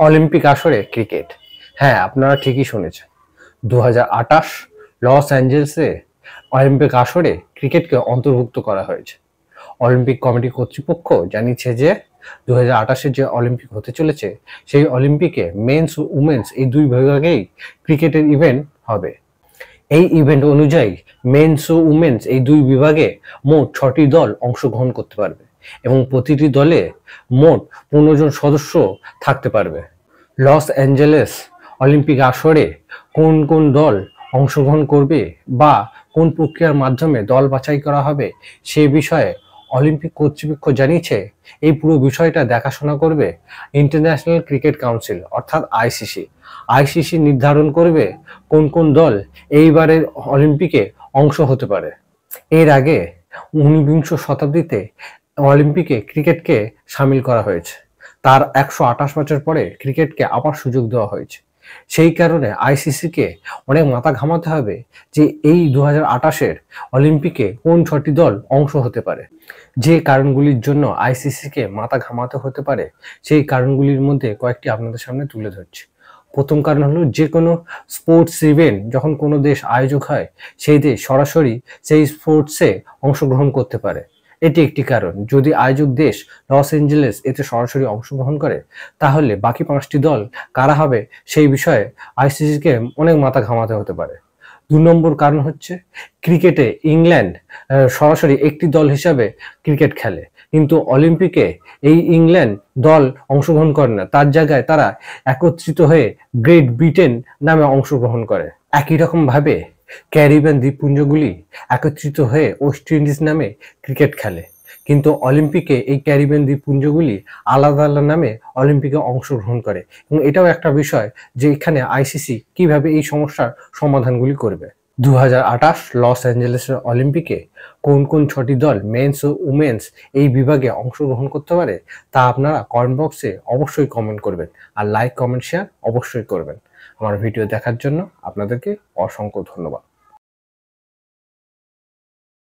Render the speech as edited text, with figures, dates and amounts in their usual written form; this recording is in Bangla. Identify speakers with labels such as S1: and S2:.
S1: অলিম্পিক আসরে ক্রিকেট। হ্যাঁ, আপনারা ঠিকই শুনেছেন। 2028 লস অ্যাঞ্জেলেসে অলিম্পিক আসরে ক্রিকেটকে অন্তর্ভুক্ত করা হয়েছে। অলিম্পিক কমিটি কর্তৃপক্ষ জানিয়েছে যে 2028 যে অলিম্পিক হতে চলেছে সেই অলিম্পিকে মেন্স ও উমেন্স এই দুই বিভাগেই ক্রিকেটের ইভেন্ট হবে। এই ইভেন্ট অনুযায়ী মেন্স ও উমেন্স এই দুই বিভাগে মোট 6টি দল অংশগ্রহণ করতে পারবে এবং প্রতিটি দলে মোট 15 জন সদস্য থাকতে পারবে। লস অ্যাঞ্জেলেস অলিম্পিক আসরে কোন কোন দল অংশগ্রহণ করবে বা কোন প্রক্রিয়ার মাধ্যমে দল বাছাই করা হবে সে বিষয়ে অলিম্পিক কর্তৃপক্ষ জানিয়েছে এই পুরো বিষয়টা দেখাশোনা করবে ইন্টারন্যাশনাল ক্রিকেট কাউন্সিল অর্থাৎ আইসিসি। আইসিসি নির্ধারণ করবে কোন কোন দল এইবারের অলিম্পিকে অংশ হতে পারে। এর আগে 19বিংশ শতাব্দীতে অলিম্পিকে ক্রিকেটকে সামিল করা হয়েছে। তার 128 বছর পরে ক্রিকেটকে আবার সুযোগ দেওয়া হয়েছে। সেই কারণে আইসিসিকে অনেক মাথা ঘামাতে হবে যে এই 2028-এর অলিম্পিকে কোন 6টি দল অংশ হতে পারে। যে কারণগুলির জন্য আইসিসিকে মাথা ঘামাতে হতে পারে সেই কারণগুলির মধ্যে কয়েকটি আপনাদের সামনে তুলে ধরছি। প্রথম কারণ হলো যে কোনো স্পোর্টস ইভেন্ট যখন কোনো দেশ আয়োজক হয় সেই দেশ সরাসরি সেই স্পোর্টসে অংশগ্রহণ করতে পারে। এটি একটি কারণ। যদি আয়োজক দেশ লস অ্যাঞ্জেলেস এতে সরাসরি অংশগ্রহণ করে তাহলে বাকি 5টি দল কারা হবে সেই বিষয়ে আইসিসিকে অনেক মাথা ঘামাতে হতে পারে। 2 নম্বর কারণ হচ্ছে ক্রিকেটে ইংল্যান্ড সরাসরি একটি দল হিসাবে ক্রিকেট খেলে, কিন্তু অলিম্পিকে এই ইংল্যান্ড দল অংশগ্রহণ করে না, তার জায়গায় তারা একত্রিত হয়ে গ্রেট ব্রিটেন নামে অংশগ্রহণ করে। একই রকম ভাবে ক্যারিবিয়ান দ্বীপপুঞ্জগুলি একত্রিত হয়ে ওয়েস্ট ইন্ডিজ নামে ক্রিকেট খেলে, কিন্তু অলিম্পিকে এই ক্যারিবিয়ান দ্বীপপুঞ্জগুলি আলাদা আলাদা নামে অলিম্পিকে অংশগ্রহণ করে। এবং এটাও একটা বিষয় যে এখানে আইসিসি কিভাবে এই সমস্যার সমাধানগুলি করবে। 2028 লস অ্যাঞ্জেলেসের অলিম্পিকে কোন কোন 6টি দল মেন্স ও উমেন্স এই বিভাগে অংশগ্রহণ করতে পারে তা আপনারা কমেন্ট বক্সে অবশ্যই কমেন্ট করবেন, আর লাইক কমেন্ট শেয়ার অবশ্যই করবেন। আমার ভিডিও দেখার জন্য আপনাদেরকে অসংখ্য ধন্যবাদ।